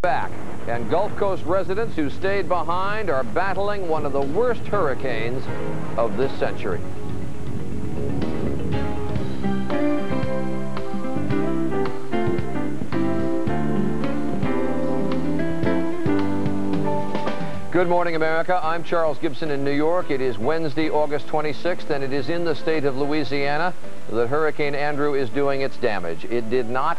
Back, and Gulf Coast residents who stayed behind are battling one of the worst hurricanes of this century. Good morning, America. I'm Charles Gibson in New York. It is Wednesday, August 26th, and it is in the state of Louisiana that Hurricane Andrew is doing its damage. It did not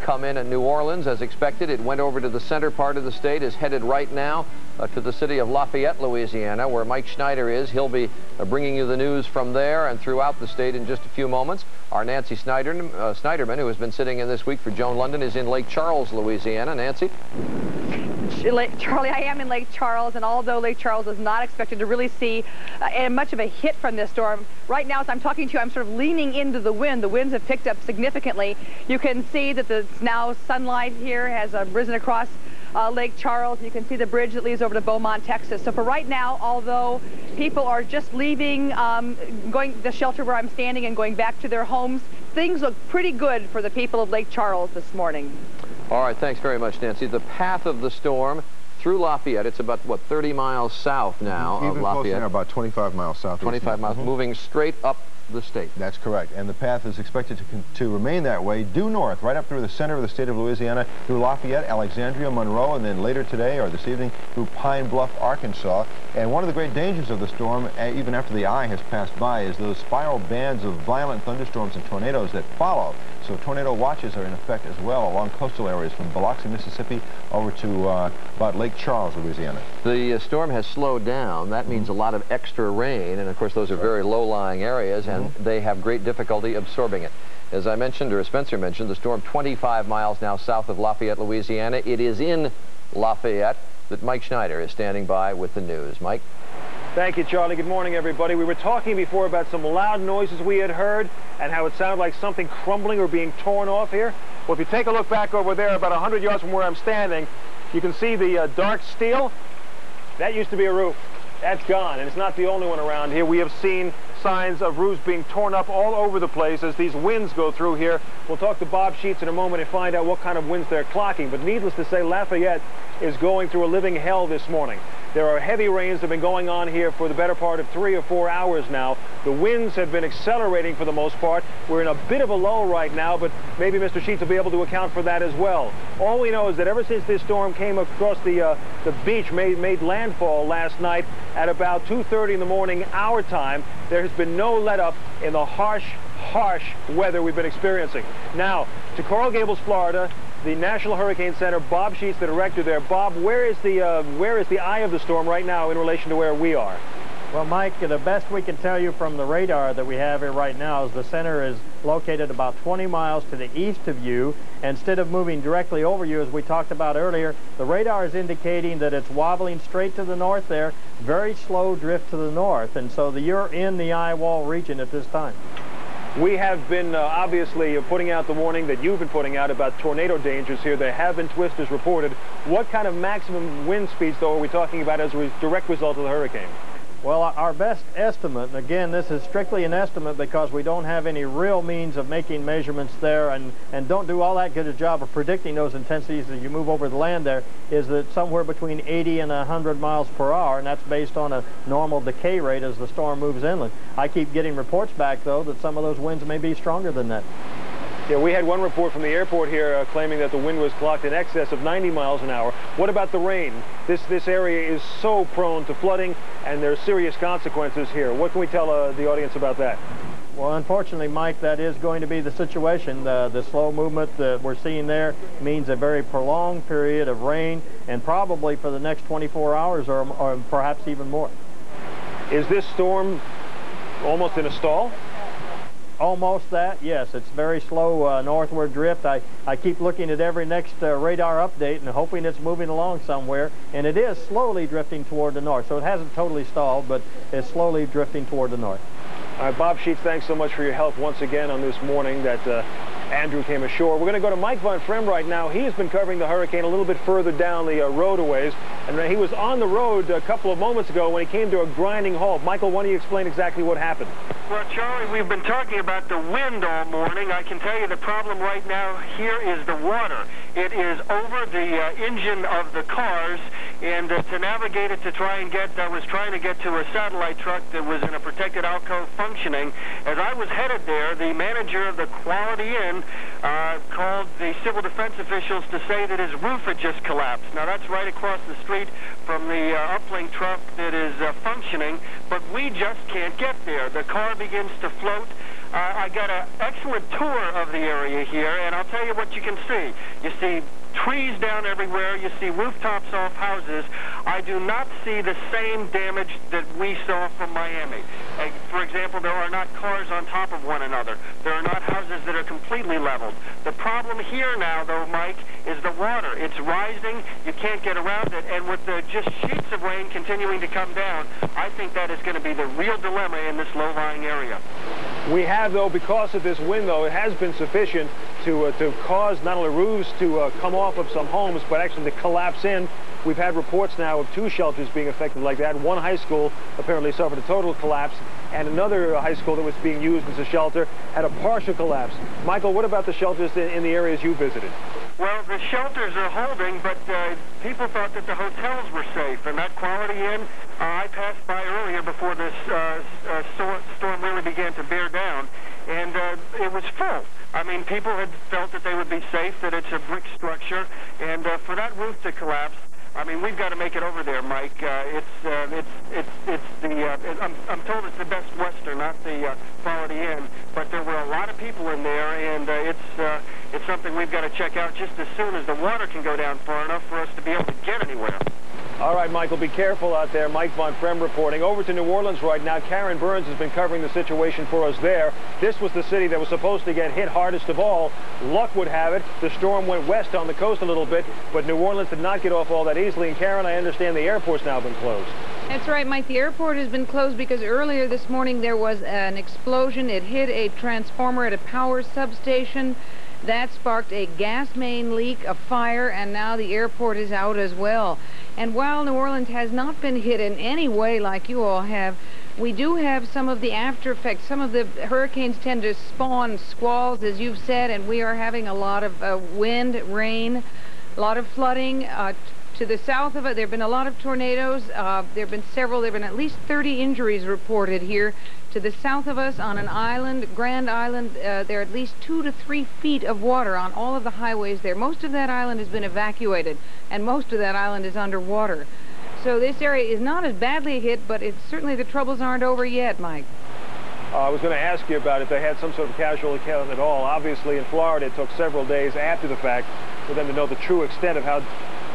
come in at New Orleans as expected. It went over to the center part of the state, is headed right now to the city of Lafayette, Louisiana, where Mike Schneider is. He'll be bringing you the news from there and throughout the state in just a few moments. Our Nancy Snyderman, who has been sitting in this week for Joan London, is in Lake Charles, Louisiana. Nancy? Charlie, I am in Lake Charles, and although Lake Charles is not expected to really see much of a hit from this storm, right now as I'm talking to you, I'm sort of leaning into the wind. The winds have picked up significantly. You can see that the now sunlight here has risen across Lake Charles. You can see the bridge that leads over to Beaumont, Texas. So for right now, although people are just leaving, going to the shelter where I'm standing and going back to their homes, things look pretty good for the people of Lake Charles this morning. All right, thanks very much, Nancy. The path of the storm through Lafayette, it's about, what, 30 miles south now of Even Lafayette? Closer now, about 25 miles south. 25 miles, moving straight up the state. That's correct. And the path is expected to remain that way, due north, right up through the center of the state of Louisiana, through Lafayette, Alexandria, Monroe, and then later today or this evening through Pine Bluff, Arkansas. And one of the great dangers of the storm, even after the eye has passed by, is those spiral bands of violent thunderstorms and tornadoes that follow. So tornado watches are in effect as well along coastal areas from Biloxi, Mississippi, over to about Lake Charles, Louisiana. The storm has slowed down. That means a lot of extra rain, and of course those are very low-lying areas, and they have great difficulty absorbing it. As I mentioned, or as Spencer mentioned, the storm 25 miles now south of Lafayette, Louisiana. It is in Lafayette that Mike Schneider is standing by with the news. Mike? Thank you, Charlie. Good morning, everybody. We were talking before about some loud noises we had heard and how it sounded like something crumbling or being torn off here. Well, if you take a look back over there about 100 yards from where I'm standing, you can see the dark steel. That used to be a roof. That's gone, and it's not the only one around here. We have seen signs of roofs being torn up all over the place as these winds go through here. We'll talk to Bob Sheets in a moment and find out what kind of winds they're clocking. But needless to say, Lafayette is going through a living hell this morning. There are heavy rains that have been going on here for the better part of 3 or 4 hours now. The winds have been accelerating for the most part. We're in a bit of a lull right now, but maybe Mr. Sheets will be able to account for that as well. All we know is that ever since this storm came across the beach, made landfall last night at about 2:30 in the morning our time, there has been no let-up in the harsh weather we've been experiencing. Now, to Coral Gables, Florida, the National Hurricane Center, Bob Sheets, the director there. Bob, where is the eye of the storm right now in relation to where we are? Well, Mike, the best we can tell you from the radar that we have here right now is the center is located about 20 miles to the east of you. Instead of moving directly over you, as we talked about earlier, the radar is indicating that it's wobbling straight to the north there, very slow drift to the north, and so you're in the eye wall region at this time. We have been obviously putting out the warning that you've been putting out about tornado dangers here. There have been twisters reported. What kind of maximum wind speeds, though, are we talking about as a direct result of the hurricane? Well, our best estimate, and again, this is strictly an estimate because we don't have any real means of making measurements there and don't do all that good a job of predicting those intensities as you move over the land there, is that somewhere between 80 and 100 miles per hour, and that's based on a normal decay rate as the storm moves inland. I keep getting reports back, though, that some of those winds may be stronger than that. Yeah, we had one report from the airport here claiming that the wind was clocked in excess of 90 miles an hour. What about the rain? This area is so prone to flooding, and there are serious consequences here. What can we tell the audience about that? Well, unfortunately, Mike, that is going to be the situation. The slow movement that we're seeing there means a very prolonged period of rain, and probably for the next 24 hours or perhaps even more. Is this storm almost in a stall? Almost that, yes. It's very slow northward drift. I keep looking at every next radar update and hoping it's moving along somewhere, and it is slowly drifting toward the north. So it hasn't totally stalled, but it's slowly drifting toward the north. All right, Bob Sheets, thanks so much for your help once again on this morning that Andrew came ashore. We're going to go to Mike Von Frem right now. He has been covering the hurricane a little bit further down the road a ways. And he was on the road a couple of moments ago when he came to a grinding halt. Michael, why don't you explain exactly what happened? Well, Charlie, we've been talking about the wind all morning. I can tell you the problem right now here is the water. It is over the engine of the cars, and to navigate it to try and get, I was trying to get to a satellite truck that was in a protected alcove functioning. As I was headed there, the manager of the Quality Inn called the civil defense officials to say that his roof had just collapsed. Now, that's right across the street from the uplink truck that is functioning, but we just can't get there. The car begins to float. I got an excellent tour of the area here, and I'll tell you what you can see. You see trees down everywhere. You see rooftops off houses. I do not see the same damage that we saw from Miami. For example, there are not cars on top of one another. There are not houses that are completely leveled. The problem here now, though, Mike, is the water. It's rising. You can't get around it. And with the just sheets of rain continuing to come down, I think that is going to be the real dilemma in this low-lying area. We have, though, because of this wind, though, it has been sufficient to cause not only roofs to come off of some homes, but actually to collapse in. We've had reports now of 2 shelters being affected like that. One high school apparently suffered a total collapse, and another high school that was being used as a shelter had a partial collapse. Michael, what about the shelters in the areas you visited? Well, the shelters are holding, but people thought that the hotels were safe, and that Quality Inn, I passed by earlier before this storm really began to bear down, and it was full. I mean, people had felt that they would be safe, that it's a brick structure, and for that roof to collapse, I mean, we've got to make it over there, Mike. I'm told it's the Best Western, not the Quality Inn, but there were a lot of people in there, and it's something we've got to check out just as soon as the water can go down far enough for us to be able to get anywhere. All right, Michael, be careful out there. Mike Von Frem reporting. Over to New Orleans right now. Karen Burns has been covering the situation for us there. This was the city that was supposed to get hit hardest of all. Luck would have it, the storm went west on the coast a little bit, but New Orleans did not get off all that easily. And Karen, I understand the airport's now been closed. That's right, Mike. The airport has been closed because earlier this morning there was an explosion. It hit a transformer at a power substation. That sparked a gas main leak, a fire, and now the airport is out as well. And while New Orleans has not been hit in any way like you all have, we do have some of the after effects. Some of the hurricanes tend to spawn squalls, as you've said, and we are having a lot of wind, rain, a lot of flooding. To the south of it, there have been a lot of tornadoes. There have been several. There have been at least 30 injuries reported here. To the south of us, on an island, Grand Island, there are at least 2 to 3 feet of water on all of the highways there. Most of that island has been evacuated, and most of that island is underwater. So this area is not as badly hit, but it's certainly the troubles aren't over yet, Mike. I was going to ask you about if they had some sort of casualty count at all. Obviously, in Florida, it took several days after the fact for them to know the true extent of how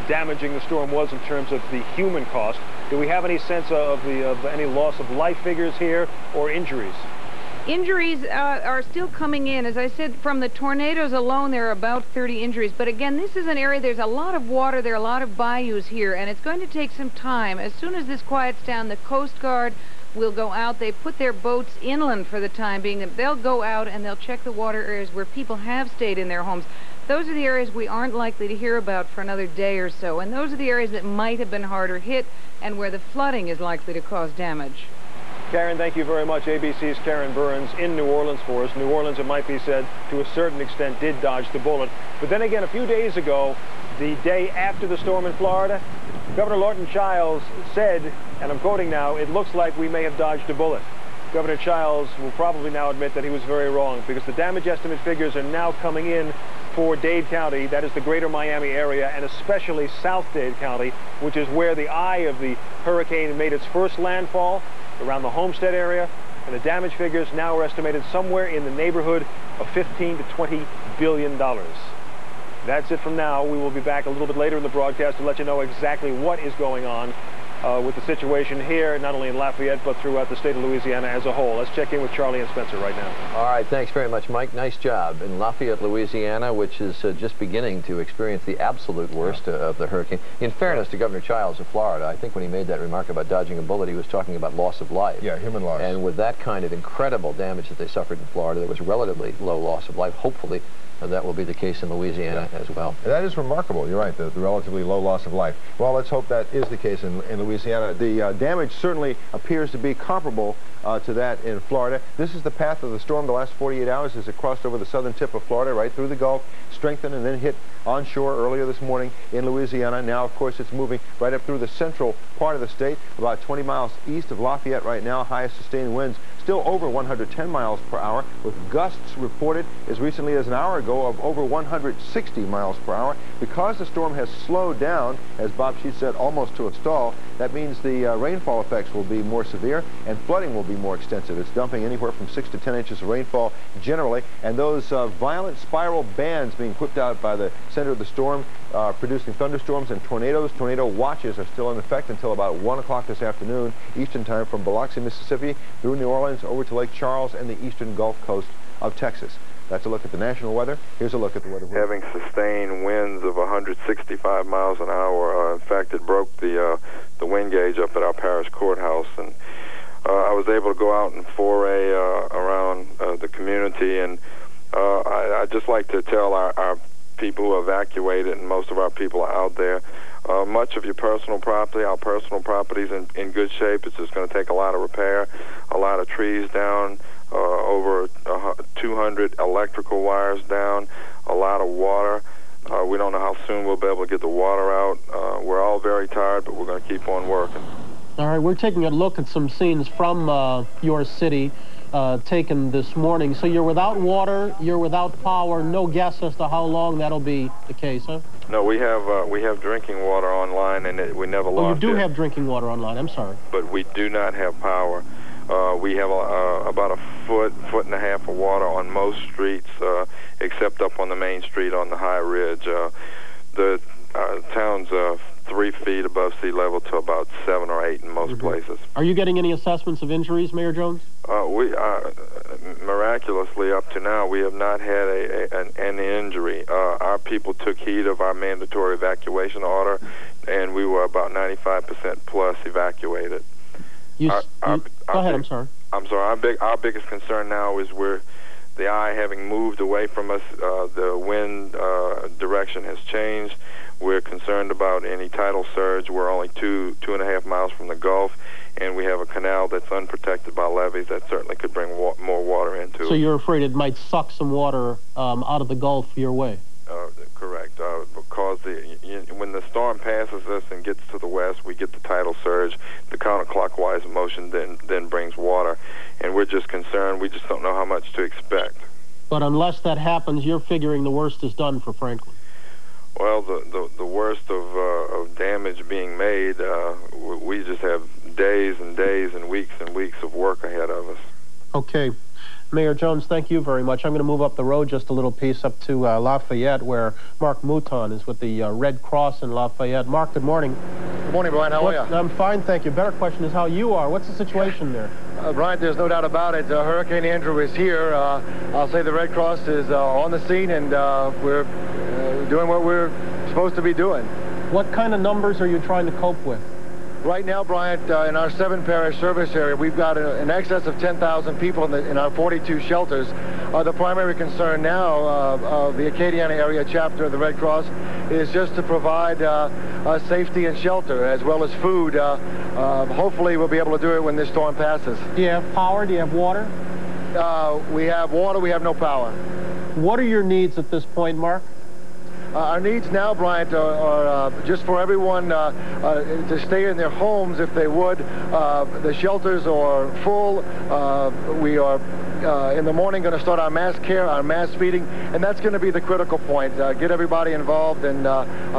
damaging the storm was in terms of the human cost. Do we have any sense of any loss of life figures here or injuries? Injuries are still coming in. As I said, from the tornadoes alone, there are about 30 injuries. But again, this is an area, there's a lot of water, there are a lot of bayous here, and it's going to take some time. As soon as this quiets down, the Coast Guard will go out. They put their boats inland for the time being. They'll go out and they'll check the water areas where people have stayed in their homes. Those are the areas we aren't likely to hear about for another day or so, and those are the areas that might have been harder hit and where the flooding is likely to cause damage. Karen, thank you very much. ABC's Karen Burns in New Orleans for us. New Orleans, it might be said, to a certain extent, did dodge the bullet. But then again, a few days ago, the day after the storm in Florida, Governor Lawton Chiles said, and I'm quoting now, "It looks like we may have dodged a bullet." Governor Chiles will probably now admit that he was very wrong, because the damage estimate figures are now coming in for Dade County, that is the greater Miami area, and especially South Dade County, which is where the eye of the hurricane made its first landfall, around the Homestead area, and the damage figures now are estimated somewhere in the neighborhood of $15 to $20 billion. That's it from now. We will be back a little bit later in the broadcast to let you know exactly what is going on with the situation here, not only in Lafayette, but throughout the state of Louisiana as a whole. Let's check in with Charlie and Spencer right now. All right, thanks very much, Mike. Nice job. In Lafayette, Louisiana, which is just beginning to experience the absolute worst of the hurricane. In fairness to Governor Chiles of Florida, I think when he made that remark about dodging a bullet, he was talking about loss of life. Yeah, human loss. And with that kind of incredible damage that they suffered in Florida, there was relatively low loss of life, hopefully. that will be the case in Louisiana as well. And that is remarkable. You're right, the relatively low loss of life. Well, let's hope that is the case in Louisiana. The damage certainly appears to be comparable to that in Florida. This is the path of the storm the last 48 hours as it crossed over the southern tip of Florida, right through the Gulf, strengthened, and then hit onshore earlier this morning in Louisiana. Now, of course, it's moving right up through the central part of the state, about 20 miles east of Lafayette right now. Highest sustained winds still over 110 miles per hour, with gusts reported as recently as an hour ago of over 160 miles per hour. Because the storm has slowed down, as Bob Sheets said, almost to a stall, that means the rainfall effects will be more severe and flooding will be more extensive. It's dumping anywhere from 6 to 10 inches of rainfall generally, and those violent spiral bands being whipped out by the center of the storm producing thunderstorms and tornadoes. Tornado watches are still in effect until about 1 o'clock this afternoon, Eastern time, from Biloxi, Mississippi, through New Orleans, over to Lake Charles and the eastern Gulf Coast of Texas. That's a look at the national weather. Here's a look at the weather. Having sustained winds of 165 miles an hour, in fact, it broke the wind gauge up at our parish courthouse, and I was able to go out and foray around the community, and I'd just like to tell our people who evacuated, and most of our people are out there, much of your personal property, our personal property is in good shape. It's just going to take a lot of repair, a lot of trees down, over 200 electrical wires down, a lot of water. We don't know how soon we'll be able to get the water out. We're all very tired, but we're going to keep on working. All right, we're taking a look at some scenes from your city taken this morning. So you're without water, you're without power, no guess as to how long that'll be the case, huh? No, we have drinking water online, and we never lost it. You do have drinking water online, I'm sorry. But we do not have power. We have about a foot and a half of water on most streets, except up on the main street on the high ridge. The town's 3 feet above sea level to about 7 or 8 in most places. Are you getting any assessments of injuries, Mayor Jones? We miraculously, up to now, we have not had an injury. Our people took heed of our mandatory evacuation order, and we were about 95% plus evacuated. Go ahead, I'm sorry. I'm sorry. Our biggest concern now is the eye having moved away from us, the wind direction has changed. We're concerned about any tidal surge. We're only 2.5 miles from the Gulf, and we have a canal that's unprotected by levees that certainly could bring more water into it. So you're afraid it might suck some water out of the Gulf your way? Correct, because when the storm passes us and gets to the west, we get the tidal surge. The counterclockwise motion then brings water, and we're just concerned. We just don't know how much to expect. But unless that happens, you're figuring the worst is done for Franklin. Well, the worst of damage being made, we just have days and days and weeks of work ahead of us. Okay. Mayor Jones, thank you very much. I'm going to move up the road just a little piece up to Lafayette, where Mark Mouton is with the Red Cross in Lafayette. Mark, good morning. Good morning, Brian. How are you? I'm fine, thank you. Better question is how you are. What's the situation there? Brian, there's no doubt about it. Hurricane Andrew is here. I'll say the Red Cross is on the scene, and we're doing what we're supposed to be doing. What kind of numbers are you trying to cope with? Right now, Bryant, in our 7-parish service area, we've got in excess of 10,000 people in our 42 shelters. The primary concern now of the Acadiana area chapter of the Red Cross is just to provide safety and shelter, as well as food. Hopefully, we'll be able to do it when this storm passes. Do you have power? Do you have water? We have water. We have no power. What are your needs at this point, Mark? Our needs now, Bryant, are just for everyone to stay in their homes if they would. The shelters are full. We are, in the morning, going to start our mass care, our mass feeding, and that's going to be the critical point. Get everybody involved and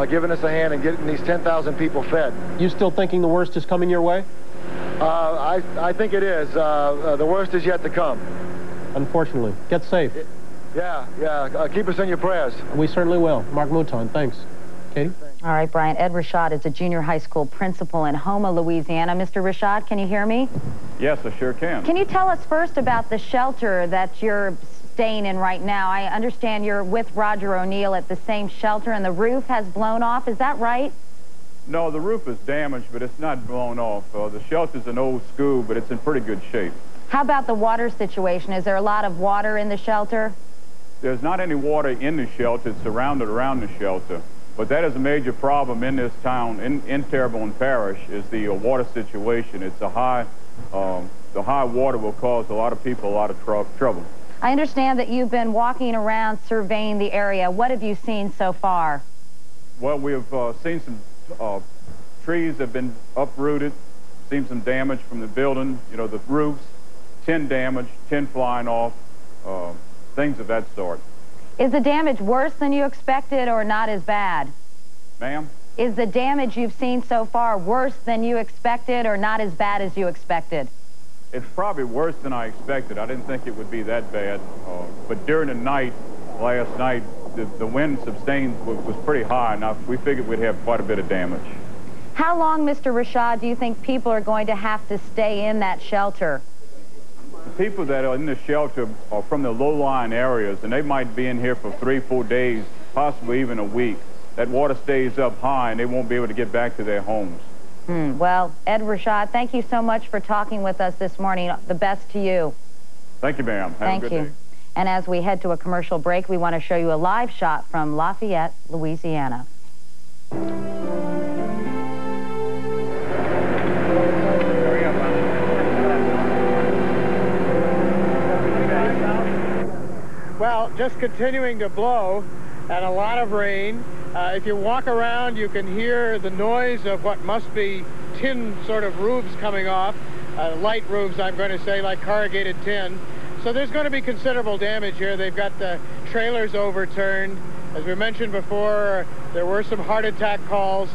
giving us a hand and getting these 10,000 people fed. You still thinking the worst is coming your way? I think it is. The worst is yet to come. Unfortunately. Get safe. Yeah. Keep us in your prayers. We certainly will. Mark Mouton, thanks. Katie? All right, Brian. Ed Rashad is a junior high school principal in Houma, Louisiana. Mr. Rashad, can you hear me? Yes, I sure can. Can you tell us first about the shelter that you're staying in right now? I understand you're with Roger O'Neill at the same shelter, and the roof has blown off. Is that right? No, the roof is damaged, but it's not blown off. The shelter's an old school, but it's in pretty good shape. How about the water situation? Is there a lot of water in the shelter? there's not any water in the shelter. It's surrounded around the shelter. But that is a major problem in this town, in Terrebonne Parish, is the water situation. It's a high, the high water will cause a lot of people a lot of trouble. I understand that you've been walking around surveying the area. What have you seen so far? Well, we've seen some trees have been uprooted, seen some damage from the building, you know, the roofs, tin damage, tin flying off, things of that sort. Is the damage worse than you expected or not as bad? Ma'am? Is the damage you've seen so far worse than you expected or not as bad as you expected? It's probably worse than I expected. I didn't think it would be that bad. But during the night, last night, the wind sustained was pretty high. Now, we figured we'd have quite a bit of damage. How long, Mr. Rashad, do you think people are going to have to stay in that shelter? The people that are in the shelter are from the low-lying areas, and they might be in here for 3-4 days, possibly even a week. That water stays up high, and they won't be able to get back to their homes. Well, Ed Rashad, thank you so much for talking with us this morning. The best to you. Thank you, ma'am. Have a good day. And as we head to a commercial break, we want to show you a live shot from Lafayette, Louisiana. Well, just continuing to blow and a lot of rain. If you walk around, you can hear the noise of what must be tin sort of roofs coming off. Light roofs, I'm going to say, like corrugated tin. So there's going to be considerable damage here. They've got the trailers overturned. As we mentioned before, there were some heart attack calls.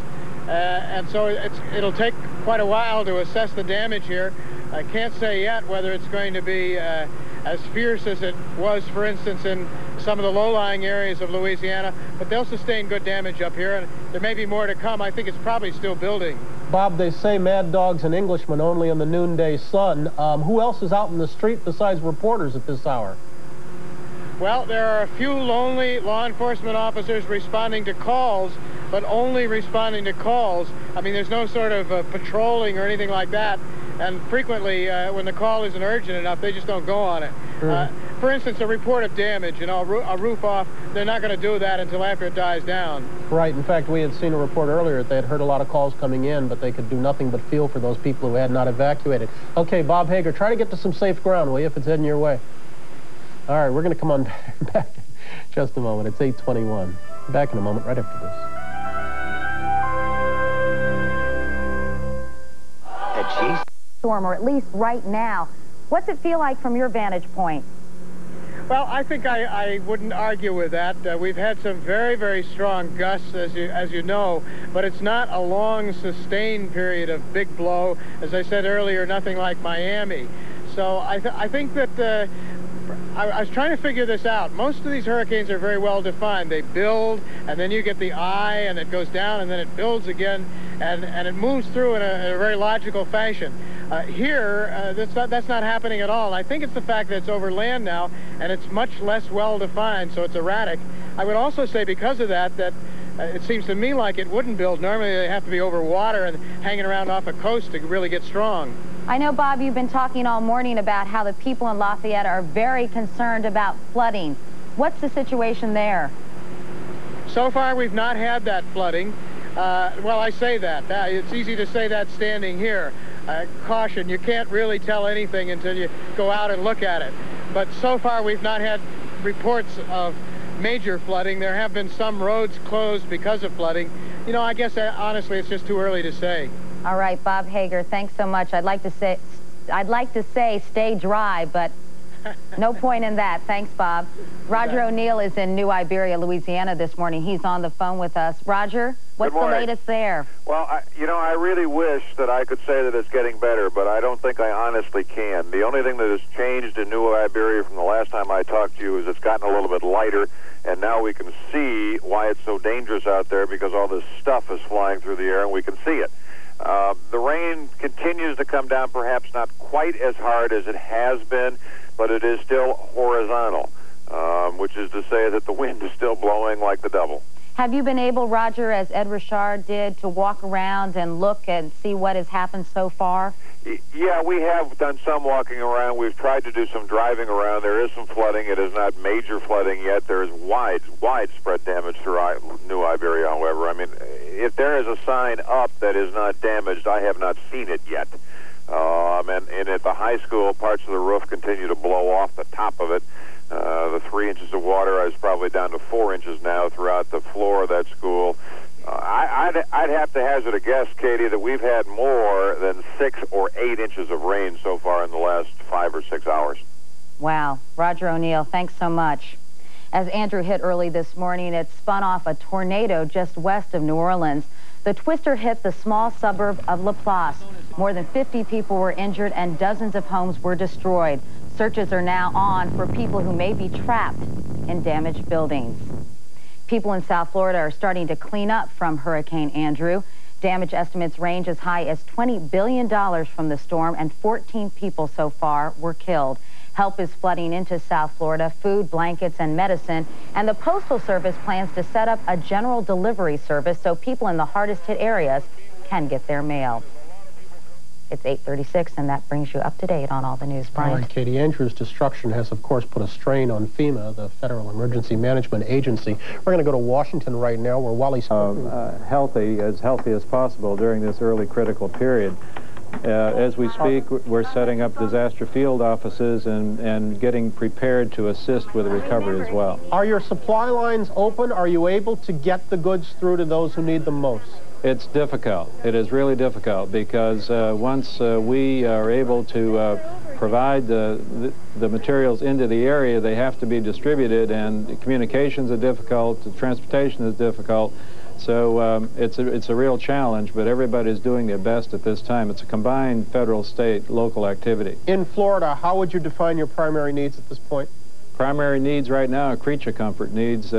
And so it'll take quite a while to assess the damage here. I can't say yet whether it's going to be as fierce as it was, for instance, in some of the low-lying areas of Louisiana, but they'll sustain good damage up here, and there may be more to come. I think it's probably still building. Bob, they say mad dogs and Englishmen only in the noonday sun. Who else is out in the street besides reporters at this hour? Well, there are a few lonely law enforcement officers responding to calls, but only responding to calls. I mean, there's no sort of patrolling or anything like that. And frequently, when the call isn't urgent enough, they just don't go on it. For instance, a report of damage, you know, a roof off, they're not going to do that until after it dies down. Right. In fact, we had seen a report earlier that they had heard a lot of calls coming in, but they could do nothing but feel for those people who had not evacuated. Okay, Bob Hager, try to get to some safe ground, will you, if it's heading your way? All right, we're going to come on back in just a moment. It's 8:21. Back in a moment, right after this. Storm, or at least right now. What's it feel like from your vantage point? Well, I think I wouldn't argue with that. We've had some very, very strong gusts, as you know, but it's not a long, sustained period of big blow. As I said earlier, nothing like Miami. So I think that I was trying to figure this out. Most of these hurricanes are very well defined. They build, and then you get the eye, and it goes down, and then it builds again, and it moves through in a very logical fashion. Here, that's not happening at all. And I think it's the fact that it's over land now, and it's much less well-defined, so it's erratic. I would also say because of that, it seems to me like it wouldn't build. Normally, they have to be over water and hanging around off a coast to really get strong. I know, Bob, you've been talking all morning about how the people in Lafayette are very concerned about flooding. What's the situation there? So far, we've not had that flooding. Well, I say that. It's easy to say that standing here. Caution, you can't really tell anything until you go out and look at it. But so far, we've not had reports of major flooding. There have been some roads closed because of flooding. You know, I guess, honestly, it's just too early to say. All right, Bob Hager, thanks so much. I'd like to say stay dry, but no point in that. Thanks, Bob. Roger O'Neill is in New Iberia, Louisiana this morning. He's on the phone with us. Roger, what's the latest there? Well, I really wish that I could say that it's getting better, but I don't think I honestly can. The only thing that has changed in New Iberia from the last time I talked to you is it's gotten a little bit lighter, and now we can see why it's so dangerous out there because all this stuff is flying through the air and we can see it. The rain continues to come down, perhaps not quite as hard as it has been, but it is still horizontal, which is to say that the wind is still blowing like the devil. Have you been able, Roger, as Ed Richard did, to walk around and look and see what has happened so far? Yeah, we have done some walking around. We've tried to do some driving around. There is some flooding. It is not major flooding yet. There is widespread damage throughout New Iberia, however. I mean, if there is a sign up that is not damaged, I have not seen it yet. And at the high school, parts of the roof continue to blow off the top of it. The 3 inches of water is probably down to 4 inches now throughout the floor of that school. I'd have to hazard a guess, Katie, that we've had more than 6 or 8 inches of rain so far in the last 5 or 6 hours. Wow. Roger O'Neill, thanks so much. As Andrew hit early this morning, it spun off a tornado just west of New Orleans. The twister hit the small suburb of Laplace. More than 50 people were injured and dozens of homes were destroyed. Searches are now on for people who may be trapped in damaged buildings. People in South Florida are starting to clean up from Hurricane Andrew. Damage estimates range as high as $20 billion from the storm, and 14 people so far were killed. Help is flooding into South Florida, food, blankets, and medicine, and the Postal Service plans to set up a general delivery service so people in the hardest hit areas can get their mail. It's 8:36, and that brings you up to date on all the news, Brian. All right, Katie. Andrew's destruction has, of course, put a strain on FEMA, the Federal Emergency Management Agency. We're going to go to Washington right now, where Wally as healthy as possible during this early critical period. As we speak, we're setting up disaster field offices and getting prepared to assist with the recovery as well. Are your supply lines open? Are you able to get the goods through to those who need them most? It's difficult. It is really difficult because once we are able to provide the materials into the area, they have to be distributed, and communications are difficult, the transportation is difficult. So it's a real challenge, but everybody's doing their best at this time. It's a combined federal, state, local activity. In Florida, how would you define your primary needs at this point? Primary needs right now are creature comfort needs,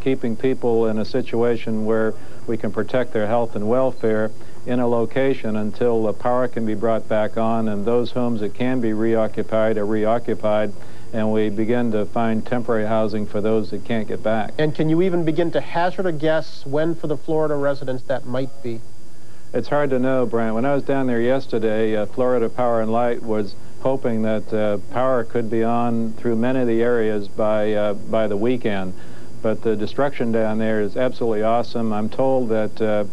keeping people in a situation where we can protect their health and welfare in a location until the power can be brought back on, and those homes that can be reoccupied are reoccupied, and we begin to find temporary housing for those that can't get back. And can you even begin to hazard a guess when for the Florida residents that might be? It's hard to know, Brian. When I was down there yesterday, Florida Power and Light was hoping that power could be on through many of the areas by the weekend. But the destruction down there is absolutely awesome. I'm told that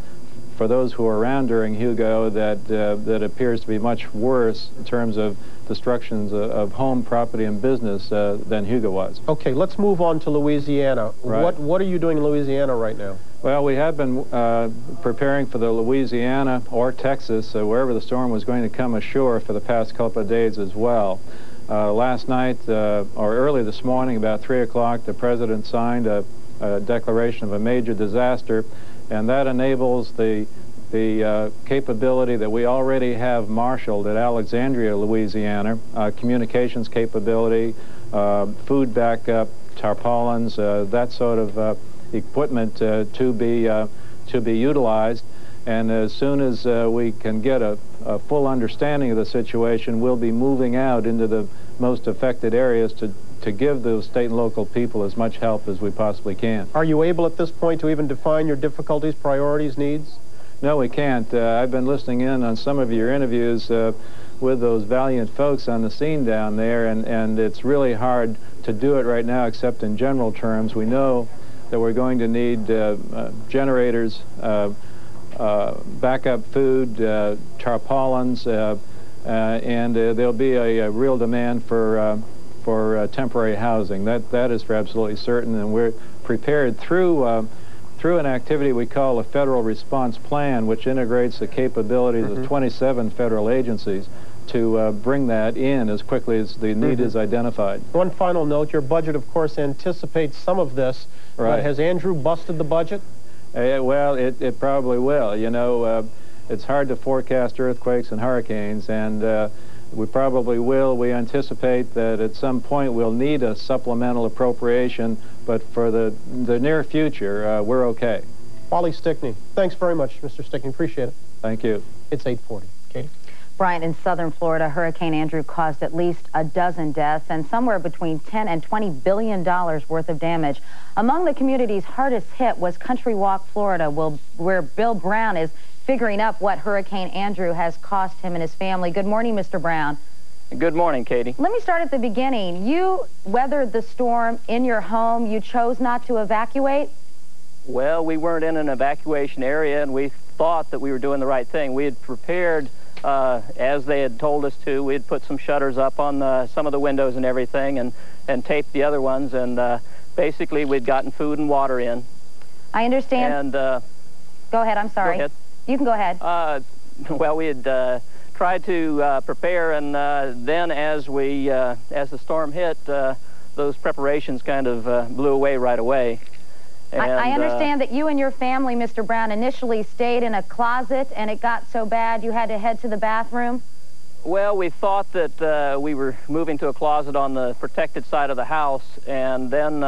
for those who are around during Hugo, that appears to be much worse in terms of destructions of home, property, and business than Hugo was. Okay, let's move on to Louisiana. Right. What are you doing in Louisiana right now? Well, we have been preparing for the Louisiana or Texas, wherever the storm was going to come ashore, for the past couple of days as well. Last night, or early this morning, about 3 o'clock, the President signed a declaration of a major disaster, and that enables the capability that we already have marshaled at Alexandria, Louisiana, communications capability, food backup, tarpaulins, that sort of equipment to be utilized. And as soon as we can get a full understanding of the situation, we'll be moving out into the most affected areas to give those state and local people as much help as we possibly can. Are you able at this point to even define your difficulties, priorities, needs? No, we can't. I've been listening in on some of your interviews with those valiant folks on the scene down there, and it's really hard to do it right now except in general terms. We know that we're going to need generators, backup food, tarpaulins, and there'll be a real demand for temporary housing. That is for absolutely certain, and we're prepared through an activity we call a Federal Response Plan, which integrates the capabilities of 27 federal agencies to bring that in as quickly as the need is identified. One final note, your budget, of course, anticipates some of this. Right. But has Andrew busted the budget? Well, it probably will. You know, it's hard to forecast earthquakes and hurricanes, and we probably will. We anticipate that at some point we'll need a supplemental appropriation, but for the near future, we're okay. Wally Stickney, thanks very much, Mr. Stickney. Appreciate it. Thank you. It's 8:40. Katie? Bryant, in southern Florida, Hurricane Andrew caused at least a dozen deaths and somewhere between $10 and $20 billion worth of damage. Among the communities hardest hit was Country Walk, Florida, where Bill Brown is figuring up what Hurricane Andrew has cost him and his family. Good morning, Mr. Brown. Good morning, Katie. Let me start at the beginning. You weathered the storm in your home. You chose not to evacuate? Well, we weren't in an evacuation area, and we thought that we were doing the right thing. We had prepared, as they had told us to. We had put some shutters up on some of the windows and everything, and taped the other ones, and basically we'd gotten food and water in. I understand. And go ahead, I'm sorry. Go ahead. You can go ahead. Well, we had tried to prepare, and then as the storm hit, those preparations kind of blew away right away. And, I understand that you and your family, Mr. Brown, initially stayed in a closet, and it got so bad you had to head to the bathroom? Well, we thought that we were moving to a closet on the protected side of the house, and then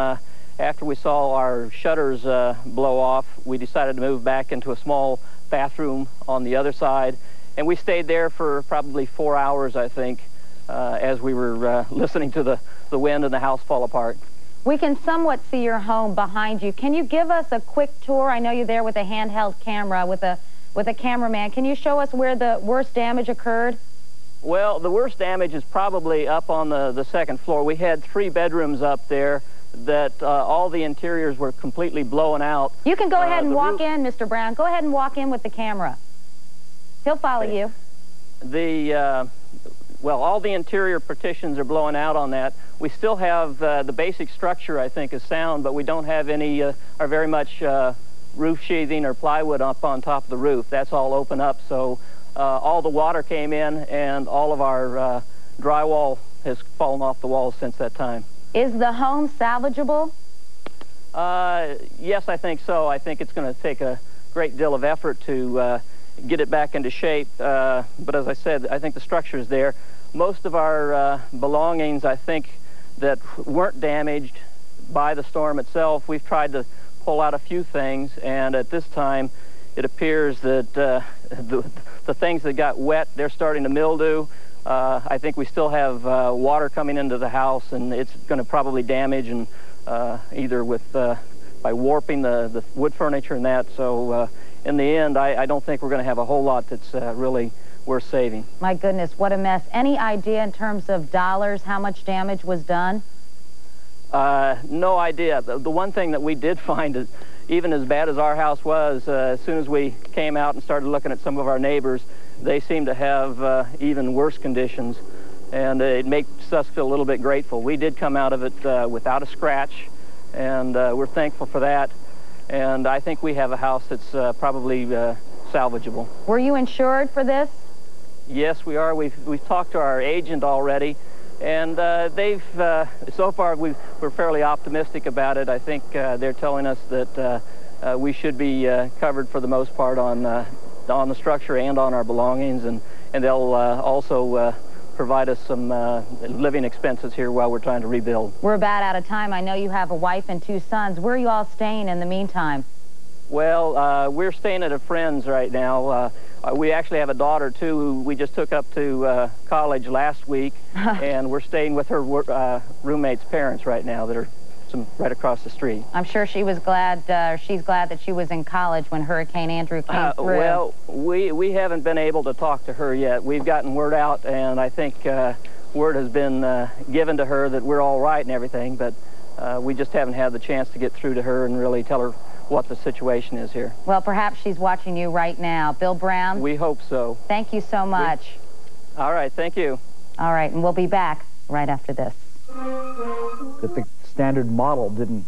after we saw our shutters blow off, we decided to move back into a small bathroom on the other side, and we stayed there for probably 4 hours, I think, as we were listening to the wind and the house fall apart. We can somewhat see your home behind you. Can you give us a quick tour? I know you're there with a handheld camera, with a cameraman. Can you show us where the worst damage occurred? Well, the worst damage is probably up on the second floor. We had 3 bedrooms up there that all the interiors were completely blown out. You can go ahead and walk in, Mr. Brown. Go ahead and walk in with the camera. He'll follow you. Well, all the interior partitions are blowing out on that. We still have the basic structure, I think, is sound, but we don't have any, or very much roof sheathing or plywood up on top of the roof. That's all open up, so all the water came in, and all of our drywall has fallen off the walls since that time. Is the home salvageable? Yes, I think so. I think it's going to take a great deal of effort to get it back into shape, but as I said, I think the structure is there. Most of our belongings, I think, that weren't damaged by the storm itself, we've tried to pull out a few things, and at this time it appears that the things that got wet, they're starting to mildew. I think we still have water coming into the house, and it's going to probably damage, and either with by warping the wood furniture and that. So in the end, I don't think we're going to have a whole lot that's really worth saving. My goodness, what a mess. Any idea in terms of dollars how much damage was done? No idea. The one thing that we did find is, even as bad as our house was, as soon as we came out and started looking at some of our neighbors, they seemed to have even worse conditions, and it makes us feel a little bit grateful. We did come out of it without a scratch, and we're thankful for that. And I think we have a house that's probably salvageable. Were you insured for this? Yes, we are. We've talked to our agent already, and they've so far we're fairly optimistic about it. I think they're telling us that we should be covered for the most part on the structure and on our belongings, and they'll also provide us some living expenses here while we're trying to rebuild. We're about out of time. I know you have a wife and 2 sons. Where are you all staying in the meantime? Well, we're staying at a friend's right now. We actually have a daughter, too, who we just took up to college last week, and we're staying with her roommate's parents right now that are right across the street. I'm sure she was glad, she's glad that she was in college when Hurricane Andrew came through. Well, we haven't been able to talk to her yet. We've gotten word out, and I think word has been given to her that we're all right and everything, but we just haven't had the chance to get through to her and really tell her what the situation is here. Well, perhaps she's watching you right now. Bill Brown? We hope so. Thank you so much. All right, thank you. All right, and we'll be back right after this. That the standard model didn't